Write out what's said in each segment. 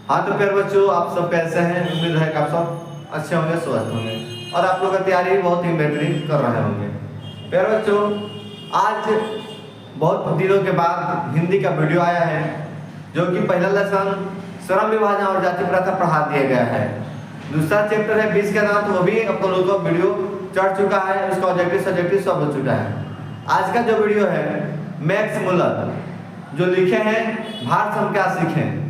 हाँ तो प्यारे बच्चों, आप सब कैसे हैं? उम्मीद है कि आप सब अच्छे होंगे, स्वस्थ होंगे और आप लोग का तैयारी बहुत ही बेहतरीन कर रहे होंगे। प्यारे बच्चों, आज बहुत दिनों के बाद हिंदी का वीडियो आया है, जो कि पहला लेसन श्रम विभाजन और जाति प्रथा पढ़ा दिया गया है। दूसरा चैप्टर है 20 का नाम, तो वो भी आप लोगों को वीडियो चढ़ चुका है, उसका ऑब्जेक्टिव सब्जेक्टिव सब हो चुका है। आज का जो वीडियो है मैक्स मुलर जो लिखे हैं भारत से हम क्या सीखें,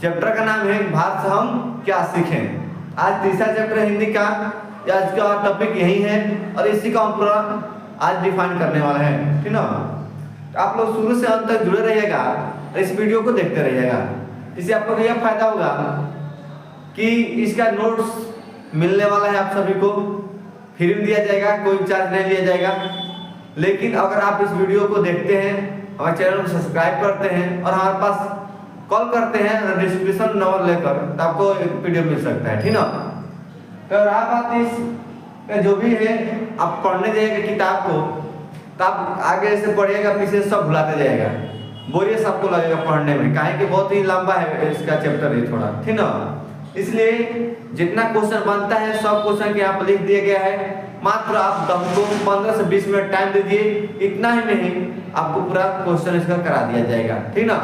चैप्टर का नाम है भारत से हम क्या सीखें। आज तीसरा चैप्टर हिंदी का, आज का टॉपिक यही है और इसी का हम पूरा आज डिफाइन करने वाला है, ठीक ना। तो आप लोग शुरू से अंत तक जुड़े रहिएगा और इस वीडियो को देखते रहिएगा। इससे आप लोग यह फायदा होगा कि इसका नोट्स मिलने वाला है आप सभी को, फ्री में दिया जाएगा, कोई चार्ज नहीं लिया जाएगा। लेकिन अगर आप इस वीडियो को देखते हैं, हमारे चैनल को सब्सक्राइब करते हैं और हमारे पास कॉल करते हैं डिस्क्रिप्शन नंबर लेकर, तो आपको एक पीडीएफ मिल सकता है, ठीक ना। तो रहा बात इस जो भी है आप पढ़ने जाइएगा किताब को, तो आप आगे से पढ़िएगा, पीछे सब भुलाते जाएगा, बोरियत सबको लगेगा पढ़ने में, काहे कि बहुत ही लंबा है इसका चैप्टर है थोड़ा, ठीक ना। इसलिए जितना क्वेश्चन बनता है सब क्वेश्चन के यहाँ पर लिख दिया गया है। मात्र आप हमको 15 से 20 मिनट टाइम दे दिए, इतना ही में ही आपको पूरा क्वेश्चन इसका करा दिया जाएगा, ठीक ना।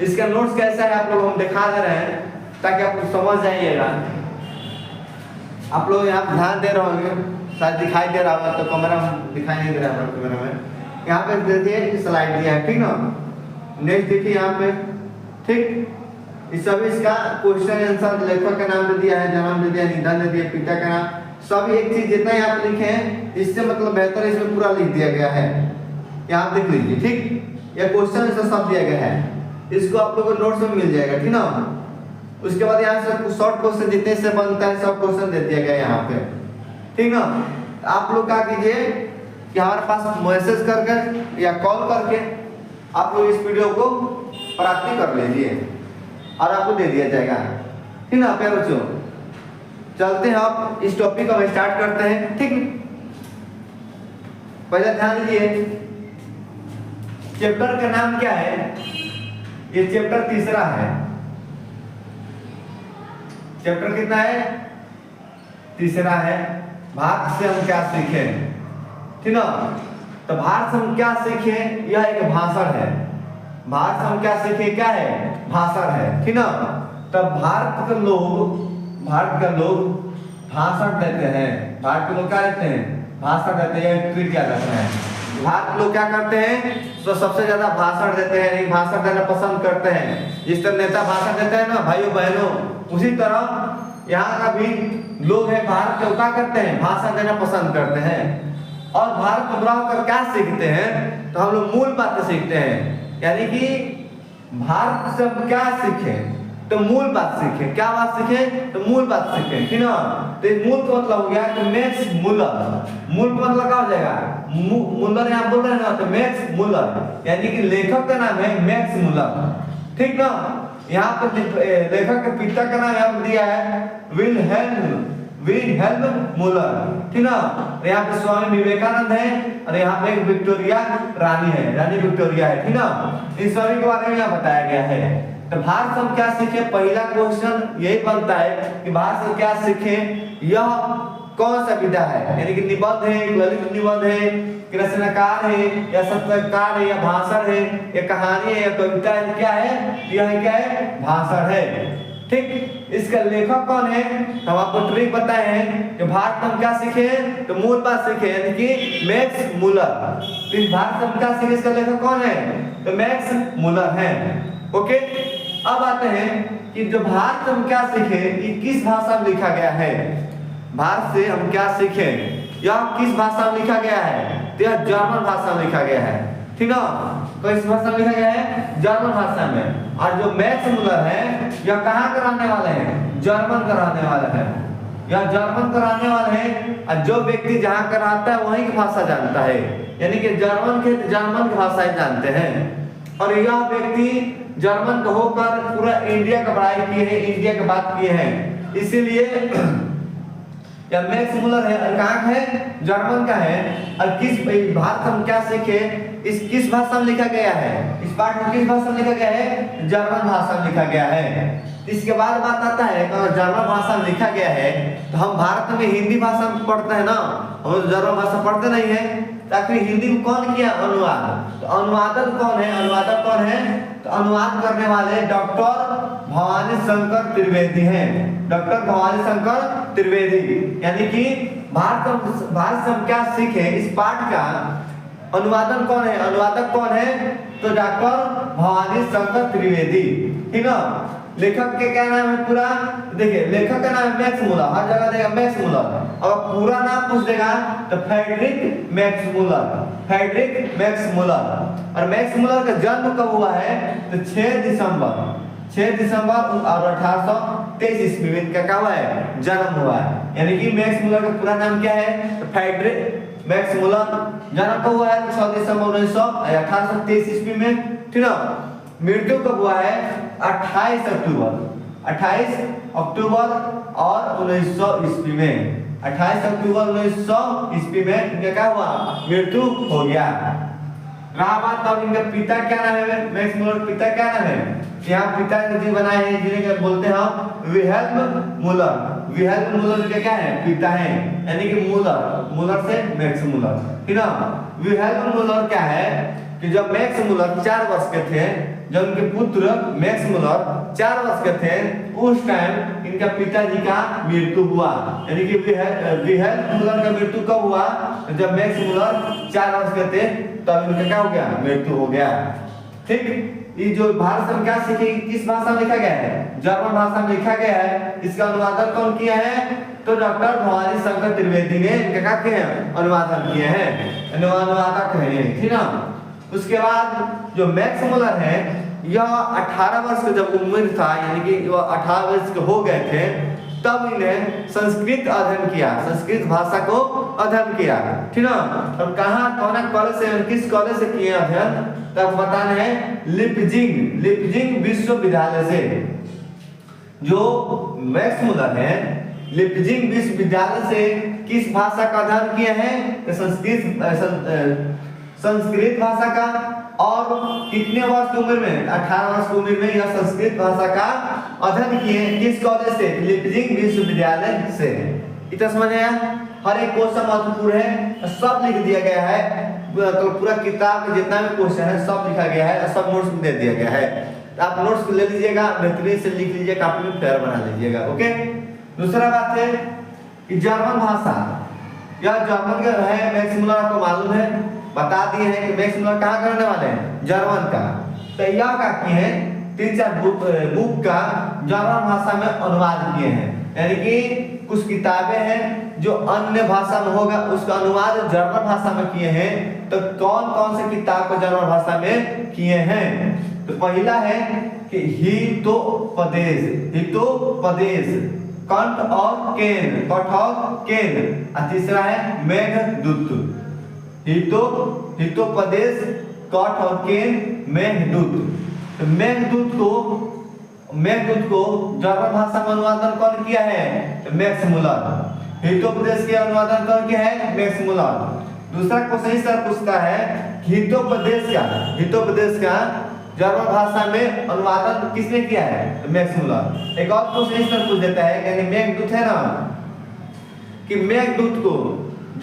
इसका नोट्स कैसा है आप लोग हम दिखा दे रहे हैं ताकि आप समझ जाइएगा। आप लोग यहाँ ध्यान दे रहे होंगे, शायद दिखाई दे रहा होगा, तो कैमरा दिखाई नहीं दे रहा है कैमरा में। यहाँ पे देखिए स्लाइड दिया है, ठीक ना। नेक्स्ट देखिए यहाँ पे, ठीक। इस सभी इसका क्वेश्चन आंसर, लेखक का नाम दे दिया है, जन्म दे दिया, निधन दे दिया, पिता का नाम, सब एक चीज जितना यहाँ पे लिखे हैं इससे मतलब बेहतर इसमें पूरा लिख दिया गया है। यहाँ देख लीजिए, ठीक। यह क्वेश्चन आंसर सब दिया गया है, इसको आप लोगों को नोट्स में मिल जाएगा, ठीक ना। उसके बाद यहाँ से शॉर्ट क्वेश्चन जितने से बनता है सब क्वेश्चन दे दिया गया यहाँ पे, ठीक ना। आप लोग क्या कीजिए कि हमारे पास मैसेज करके या कॉल करके आप लोग इस वीडियो को प्राप्ति कर लीजिए और आपको दे दिया जाएगा, ठीक ना। प्यारे बच्चों, चलते हैं आप इस टॉपिक को स्टार्ट करते हैं, ठीक। पहले ध्यान दीजिए चैप्टर का नाम क्या है। ये चैप्टर तीसरा है। चैप्टर कितना है? तीसरा है। भारत से हम क्या सीखें, ठीक ना। तो भारत से हम क्या सीखें, यह एक भाषण है। भारत से हम क्या सीखें, क्या है? भाषण है, ठीक ना। तब भारत के लोग भाषण देते हैं। भारत के लोग क्या देते हैं? भाषण देते हैं, ट्वीट क्या करते हैं। भारत लोग क्या करते हैं? तो सबसे ज्यादा भाषण देते हैं, भाषण देना पसंद करते हैं। जिस तरह नेता भाषण देते हैं ना भाइयों बहनों, उसी तरह यहाँ का भी लोग हैं भारत के, क्या करते हैं? भाषण देना पसंद करते हैं। और भारत को बढ़ाकर क्या सीखते हैं? तो हम लोग मूल बातें सीखते हैं, यानी कि भारत से हम क्या सीखें, तो मूल बात सीखें। क्या बात सीखें? तो मूल बात सीखें, ठीक ना। तो मूल का मतलब हो गया कि मैक्स मुलर। मूल का मतलब क्या हो जाएगा? मुलर यहाँ बोल रहे हैं ना, तो मैक्स मुलर, यानी कि लेखक का नाम है मैक्स मुलर, ठीक ना। यहाँ पर लेखक के पिता का नाम यहाँ दिया है विल्हेल्म मुलर, ठीक ना। यहाँ पे स्वामी विवेकानंद है और यहाँ पे एक विक्टोरिया रानी है, रानी विक्टोरिया है, ठीक ना। इन सभी के बारे में यहाँ बताया गया है। तो भारत से हम क्या सीखे, पहला क्वेश्चन यही बनता है कि भारत से क्या सीखे। यह कौन सा विधा है, यानी कि निबंध है, ललित निबंध है, रचनाकार है, या सत्यकार है, या भाषण है, या कहानी है, या कविता है, क्या है? यह क्या है? भाषण है, ठीक। इसका लेखक कौन है? हम आपको ट्रिक बताए हैं कि भारत में हम क्या सीखे, तो मूल बात सीखे, यानी कि मैक्स मुलर। तो भारत से हम क्या सीखे, इसका लेखक कौन है? तो मैक्स मुलर है, ओके। अब आते हैं कि जो भारत से हम क्या सीखे, ये किस भाषा में लिखा गया है। भारत से हम क्या सीखे, यह किस भाषा में लिखा गया है? तो यह जर्मन भाषा में लिखा गया है, ठीक ना। तो इस भाषा में लिखा गया है जर्मन भाषा में। और जो मैक्स मुलर है यह कहाँ का रहने वाले हैं? जर्मन का रहने वाला है। यह जर्मन का रहने वाला है, और जो व्यक्ति जहाँ का रहता है वहीं की भाषा जानता है, यानी कि जर्मन की भाषा जानते हैं। और यह व्यक्ति जर्मन का होकर पूरा इंडिया का पढ़ाई किए हैं, इंडिया की बात किए हैं, इसीलिए या मैक्स मूलर है और कहाँ का है, जर्मन का है। और किस भारत हम क्या सीखे, इस किस भाषा में लिखा गया है, इस पाठ में किस भाषा में लिखा गया है, जर्मन भाषा में लिखा गया है। इसके बाद बात आता है कि अगर जर्मन भाषा में लिखा गया है तो हम भारत में हिंदी भाषा में पढ़ते हैं ना, हम जर्मन भाषा पढ़ते नहीं है, तो आखिर हिंदी में कौन किया अनुवाद, तो अनुवादक कौन है, अनुवादक कौन है, तो अनुवाद करने वाले डॉक्टर भवानी शंकर त्रिवेदी हैं, डॉक्टर भवानी शंकर त्रिवेदी। यानी कि भारत से हम क्या सीखे, इस पाठ का अनुवादन कौन है, अनुवादक कौन है, तो डॉक्टर भवानी शंकर त्रिवेदी, ठीक है। लेखक के क्या नाम है पूरा, देखिए लेखक का नाम है मैक्स मूलर, हर जगह देगा मैक्स मूलर, और पूरा नाम पूछ देगा तो Friedrich Max Muller, Friedrich Max Muller. और मैक्स मूलर का जन्म कब हुआ है, तो 6 दिसंबर और 1823 ईस्वी में इनका क्या हुआ है, जन्म हुआ है। यानी कि मैक्स मूलर का पूरा नाम क्या है, तो फ्रेडरिक मैक्स मूलर। जन्म कब हुआ है, 6 दिसंबर 1823 ईस्वी में, ठीक है। मृत्यु कब हुआ है, 28 अक्टूबर और 1900 ईस्वी में, 28 अक्टूबर 1900 ईस्वी में इनका क्या हुआ, मृत्यु हो गया। रहा बात तब इनका पिता क्या नाम है, मैक्स मूलर पिता क्या नाम है, यहाँ पिता जी बनाए हैं जिन्हें बोलते हैं हम विल्हेल्म मूलर। विल्हेल्म मूलर के क्या है, पिता है, यानी कि मूलर से मैक्स मूलर, ठीक ना। विल्हेल्म मूलर क्या है कि जब मैक्स मूलर 4 वर्ष के थे, जब उनके पुत्र मैक्स मूलर 4 वर्ष के थे, उस टाइम इनका पिताजी का मृत्यु हुआ। यानी कि विल्हेल्म मूलर का मृत्यु कब हुआ, जब मैक्स मूलर 4 वर्ष के थे, तब इनका क्या हो गया, मृत्यु हो गया। ठीक, ये जो भारत से क्या सीखे, किस भाषा में लिखा गया है, जर्मन भाषा में लिखा गया है। इसका अनुवादन कौन किया है, तो डॉक्टर भवानी शंकर त्रिवेदी ने इनका क्या किया है, अनुवादन किए हैं, अनुवादक है, ठीक ना। उसके बाद जो मैक्स मूलर है, यह 18 वर्ष का जब उम्र था, यानी कि वह 18 वर्ष के हो गए थे, तब इन्हें संस्कृत अध्ययन किया, संस्कृत भाषा को अध्ययन किया, ठीक ना। और कहाँ, कौन कॉलेज से, किस कॉलेज से किए अध्ययन, तब बताना है लिपजिंग विश्वविद्यालय से। जो मैक्स मूलर है लिपजिंग विश्वविद्यालय से किस भाषा का अध्ययन किए हैं, संस्कृत भाषा का। और कितने वर्ष की उम्र में, 18 वर्ष की उम्र में यह संस्कृत भाषा का अध्ययन किए, किस कॉलेज से, लिपजिंग विश्वविद्यालय से। इतना समझ आया। हर एक क्वेश्चन महत्वपूर्ण है, सब लिख दिया गया है, तो पूरा किताब में जितना भी क्वेश्चन है सब लिखा गया है, सब नोट्स में दे दिया गया है। तो आप नोट्स ले लीजिएगा, बेहतरीन से लिख लीजिएगा, कॉपी में फेयर बना लीजिएगा, ओके। दूसरा बात है कि जर्मन भाषा, यह जर्मन का है, मैक्स मूलर आपको मालूम है, बता दिए हैं कि मैक्स मूलर कहाँ करने वाले हैं, जर्मन का। तो यह क्या किए हैं, 3-4 बुक का जर्मन भाषा में अनुवाद किए हैं। यानी कि कुछ किताबें हैं जो अन्य भाषा में होगा, उसका अनुवाद जर्मन भाषा में किए हैं। तो कौन कौन से किताब को जर्मन भाषा में किए हैं, तो पहला है कि हितोपदेश, कंठ और केन, और तीसरा है मेघदूत। हितोपदेश, कंठ और केन, मेघदूत। तो मेघदूत को जर्मन भाषा में अनुवादन कौन किया है, तो मैक्स मूलर। हितोपदेश के अनुवादन कौन किया है, मैक्स मूलर। दूसरा क्वेश्चन इस तरह पूछता है, हितोपदेश का जर्मन भाषा में अनुवादन किसने किया है, तो मैक्स मूलर। एक और क्वेश्चन इस तरह पूछ देता है, यानी मेघदूत है ना, कि मेघदूत को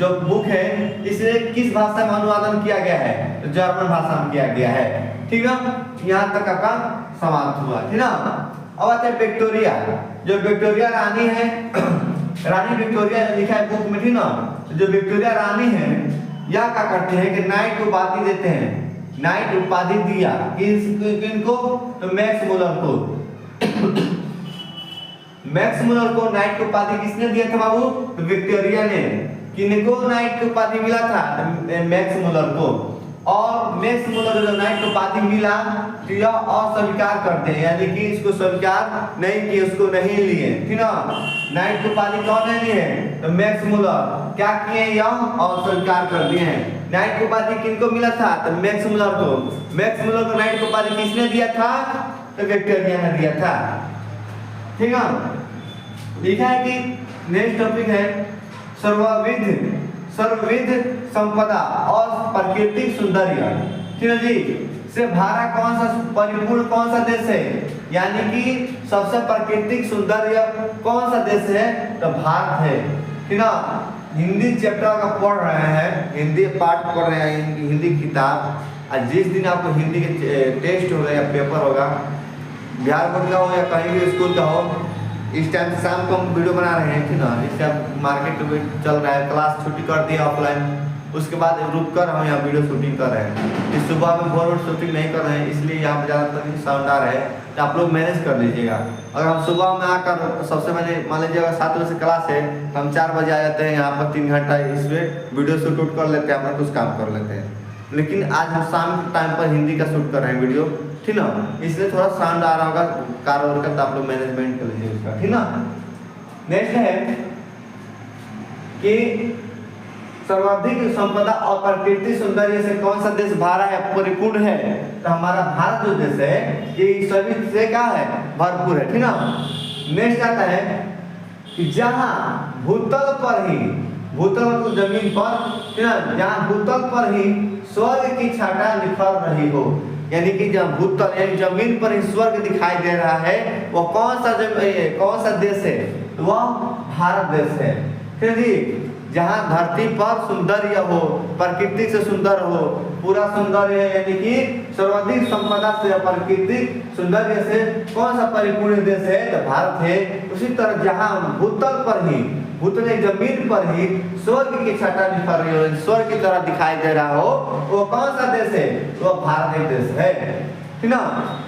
जो बुक है इसे किस भाषा में अनुवादन किया गया है, तो जर्मन भाषा में किया गया है, ठीक है। यहाँ तक आपका समाप्त हुआ, ठीक ना। अब आते हैं विक्टोरिया, जो विक्टोरिया रानी है, रानी विक्टोरिया लिखा है बुक में, ठीक ना। जो विक्टोरिया रानी है, यह क्या करते हैं कि नाइट उपाधि देते हैं, नाइट उपाधि दिया किनको, तो मैक्स मूलर को। मैक्स मूलर को नाइट उपाधि किसने दिया था बाबू, तो विक्टोरिया ने। किनको नाइट उपाधि मिला था, मैक्स मूलर को। और मैक्स मूलर जो नाइट उपाधि मिला, तो यह अस्वीकार करते हैं, यानी कि इसको स्वीकार नहीं किए, उसको नहीं लिए, ठीक ना। नाइट उपाधि कौन ने लिए, तो मैक्स मूलर। क्या किए, यह अस्वीकार कर दिए हैं। नाइट उपाधि किनको मिला था, तो मैक्स मूलर को। मैक्स मूलर को नाइट उपाधि किसने दिया था, तो विक्टोरिया ने दिया था, ठीक है। लिखा है कि नेक्स्ट टॉपिक है सर्वविध सर्वविध संपदा और प्राकृतिक सौंदर्य, ठीक है जी, से भरा कौन सा परिपूर्ण कौन सा देश है, यानी कि सबसे प्राकृतिक सौंदर्य कौन सा देश है, तो भारत है, ठीक ना। हिंदी चैप्टर का पढ़ रहे हैं, हिंदी पाठ पढ़ रहे हैं, हिंदी किताब। आज जिस दिन आपको हिंदी के टेस्ट होगा या पेपर होगा, बिहार बोर्ड का हो या कहीं भी स्कूल का हो, इस टाइम शाम को हम वीडियो बना रहे हैं, ठीक ना। इस टाइम मार्केट में चल रहा है, क्लास छुट्टी कर दिया ऑफलाइन, उसके बाद रुक कर हम यहाँ वीडियो शूटिंग कर रहे हैं। इस सुबह में भोर शूटिंग नहीं कर रहे हैं, इसलिए यहाँ पर ज़्यादातर साउंड आ रहा है, तो आप लोग मैनेज कर लीजिएगा। अगर हम सुबह में आकर सबसे पहले मान लीजिए अगर 7 बजे से क्लास है, तो हम 4 बजे आ जाते हैं यहाँ पर, 3 घंटा इसमें वीडियो शूट कर लेते हैं, अपना कुछ काम कर लेते हैं। लेकिन आज हम शाम के टाइम पर हिंदी का शूट कर रहे हैं वीडियो, ठीक ना, इसलिए थोड़ा साउंड आ रहा होगा कार और का, तो आप लोग मैनेजमेंट कर लीजिए उसका, ठीक ना। नेक्स्ट है कि सर्वाधिक संपदा और प्राकृतिक सौंदर्य से कौन सा देश भरा है, परिपूर्ण है, तो हमारा भारत जो देश है ये सभी से क्या है, भरपूर है, ठीक ना। नेक्स्ट आता है कि जहाँ भूतल पर ही, भूतल मतलब जमीन पर, ठीक ना, जहाँ भूतल पर ही स्वर्ग की छटा निखर रही हो, यानी कि जहाँ भूतल यानी जमीन पर ही स्वर्ग दिखाई दे रहा है, वो कौन सा देश है, तो वह भारत देश है, ठीक है जी। जहाँ धरती पर सौंदर्य हो, प्रकृति से सुंदर हो, पूरा सौंदर्य है, यानी कि सर्वाधिक संपदा से प्राकृतिक सौंदर्य से कौन सा परिपूर्ण देश है, तो भारत है। उसी तरह जहाँ भूतल पर ही, भूतल जमीन पर ही स्वर्ग की छटा निखर रही हो, स्वर्ग की तरह दिखाई दे रहा हो, वो कौन सा देश है, वो भारत एक देश है, ठीक ना।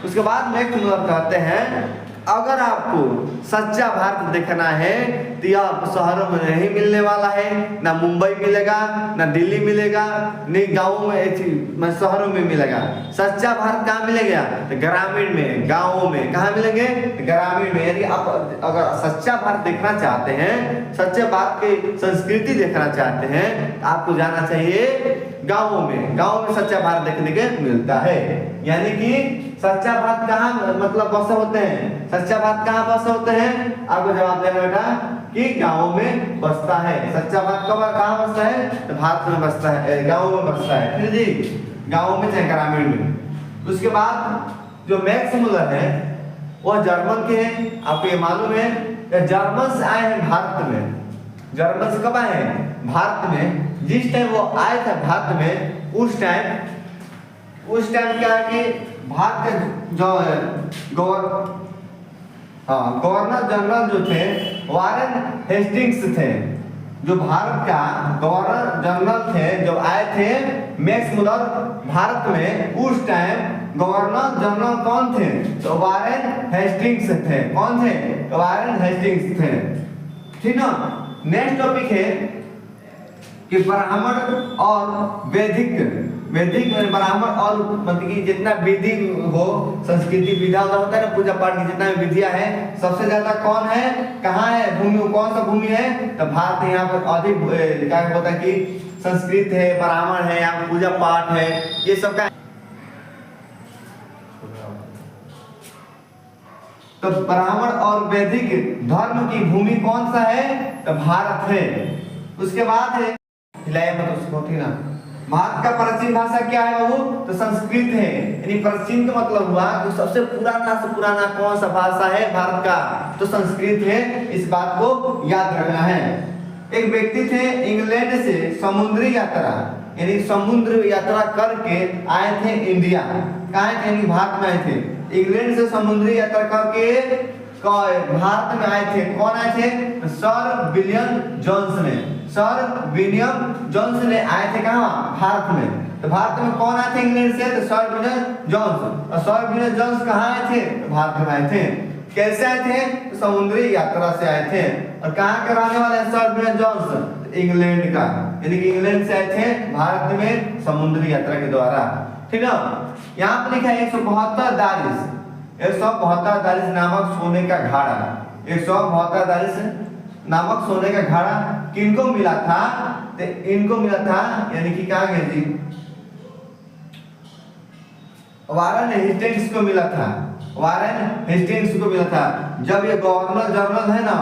उसके बाद नेक्स्ट नंबर कहते हैं, अगर आपको सच्चा भारत देखना है तो यह शहरों में नहीं मिलने वाला है, ना मुंबई मिलेगा, ना दिल्ली मिलेगा, नहीं गाँव में, शहरों में मिलेगा। सच्चा भारत कहाँ मिलेगा, तो ग्रामीण में, गाँवों में। कहाँ मिलेंगे, ग्रामीण में। यानी आप अगर सच्चा भारत देखना चाहते हैं, सच्चे भारत की संस्कृति देखना चाहते हैं, तो आपको जाना चाहिए गाँवों में। गाँव में सच्चा भारत देखने के मिलता है। यानी कि सच्चा भारत कहाँ मतलब बसे होते हैं, सच्चा भारत कहाँ बसे होते हैं, आपको जवाब देना बेटा कि गाँव में बसता है। सच्चा भारत कहाँ बसता है, तो भारत में बसता है, गाँव में बसता है, ठीक जी, गाँव में चाहे ग्रामीण में। उसके बाद जो मैक्स मुलर है वह जर्मन के हैं, आपको ये मालूम है, जर्मन से आए हैं भारत में। जर्मन से कब आए हैं, भारत में। जिस टाइम वो आए थे भारत में, उस टाइम क्या है कि भारत के जो गवर्नर जनरल जो थे वारेन हेस्टिंग्स थे, जो भारत का गवर्नर जनरल थे, जब आए थे मैक्स मुलर भारत में, उस टाइम गवर्नर जनरल कौन थे, तो वारेन हेस्टिंग्स थे। कौन थे, वारेन हेस्टिंग्स थे, ठीक ना। नेक्स्ट टॉपिक है कि ब्राह्मण और वैदिक में ब्राह्मण और मतलब कि जितना विधि हो, संस्कृति विधा होता है ना, पूजा पाठ की जितना भी विधियां है, सबसे ज्यादा कौन है, कहाँ है भूमि, कौन सा भूमि है, तो भारत यहाँ पर अधिक क्या होता है कि संस्कृत है, ब्राह्मण है, यहाँ पूजा पाठ है, ये सब का। तो ब्राह्मण और वैदिक धर्म की भूमि कौन सा है, तो भारत है। उसके बाद है ना, भारत का प्राचीन भाषा क्या है बाबू, तो संस्कृत है। यानी प्राचीन का मतलब हुआ तो सबसे पुराना से पुराना कौन सा भाषा है भारत का, तो संस्कृत है। इस बात को याद रखना है। एक व्यक्ति थे इंग्लैंड से समुद्री यात्रा, यानी समुद्र यात्रा करके आए थे इंडिया। कहाँ थे, यानी भारत में आए थे। इंग्लैंड से समुद्री यात्रा करके भारत में आए थे। कौन आए थे, सर विलियम जोन्स ने। सर विलियम जोन्स ने आए थे कहाँ, भारत में। तो भारत में कौन आए थे इंग्लैंड से, तो सर विलियम जोन्स। और सर विलियम जोन्स कहाँ आए थे, तो भारत में आए थे। कैसे आए थे, तो समुद्री यात्रा से आए थे। और कहाँ के रहने वाले हैं सर विलियम जोन्स, इंग्लैंड का, यानी कि इंग्लैंड से आए थे भारत में समुद्री यात्रा के द्वारा, ठीक है। यहाँ पर लिखा है 172 दारिश, 172 दारिश नामक सोने का घड़ा। 172 दारिश नामक सोने का घड़ा किनको मिला था, तो इनको मिला था, यानी कि कहाँ गए जी, वारेन हेस्टिंग्स को मिला था। वारेन हेस्टिंग्स को मिला था। जब ये गवर्नर जनरल है ना,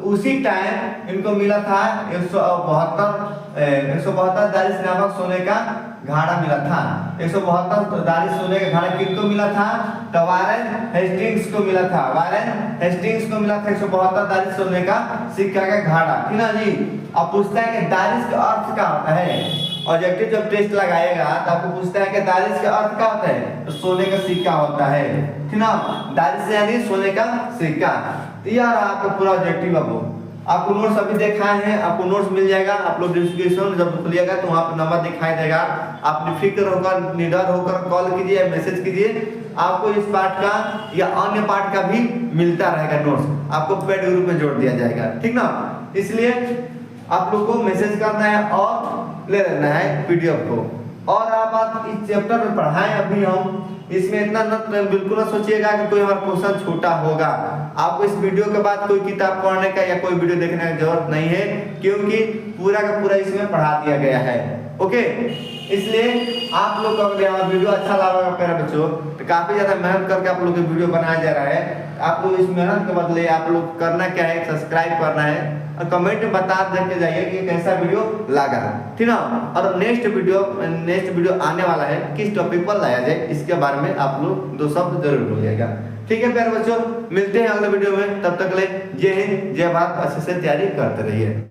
उसी टाइम इनको मिला था 172 दारिस नामक सोने का घाड़ा मिला था। 172 दारिस सोने का घाड़ा किनको मिला था? तो वारेन हेस्टिंग्स को मिला था। वारेन हेस्टिंग्स को मिला था 172 दारिस सोने का सिक्का का घाड़ा, ठीक ना जी। अब पूछता है कि दारिस का अर्थ क्या होता है। ऑब्जेक्टिव जब टेस्ट लगाएगा तो आपको पूछता है कि दारिस का अर्थ क्या होता है, तो सोने का सिक्का होता है, ठीक ना। दारिस यानी सोने का सिक्का। तो यार आपका पूरा ऑब्जेक्टिव आपको नोट्स अभी दिखाए हैं, आपको नोट्स मिल जाएगा। आप लोग डिस्क्रिप्शन जब खुलिएगा तो वहाँ पर नंबर दिखाई देगा। आप निफिक्र होकर निडर होकर कॉल कीजिए, मैसेज कीजिए। आपको इस पार्ट का या अन्य पार्ट का भी मिलता रहेगा नोट्स, आपको पेड ग्रुप में जोड़ दिया जाएगा, ठीक ना। इसलिए आप लोग को मैसेज करना है और ले लेना है पीडीएफ को। और आप इस चैप्टर में पढ़ाएं अभी हम, इसमें इतना बिल्कुल ना सोचिएगा कि कोई हमारा क्वेश्चन छोटा होगा। आपको इस वीडियो के बाद कोई किताब पढ़ने का या कोई वीडियो देखने की जरूरत नहीं है, क्योंकि पूरा का पूरा इसमें पढ़ा दिया गया है। ओके, इसलिए आप लोग को अगर हमारा वीडियो अच्छा लगा मेरे बच्चों, तो काफी ज्यादा मेहनत करके आप लोग को वीडियो बनाया जा रहा है। आप लोग इस मेहनत के बदले आप लोग करना क्या है, सब्सक्राइब करना है और कमेंट में बता देके जाइए कि कैसा वीडियो लगा, ठीक ना। और नेक्स्ट वीडियो आने वाला है, किस टॉपिक पर लाया जाए इसके बारे में आप लोग 2 शब्द जरूर बोलिएगा, ठीक है प्यारे बच्चों। मिलते हैं अगले वीडियो में, तब तक ले जय हिंद जय भारत, अच्छे से तैयारी करते रहिए।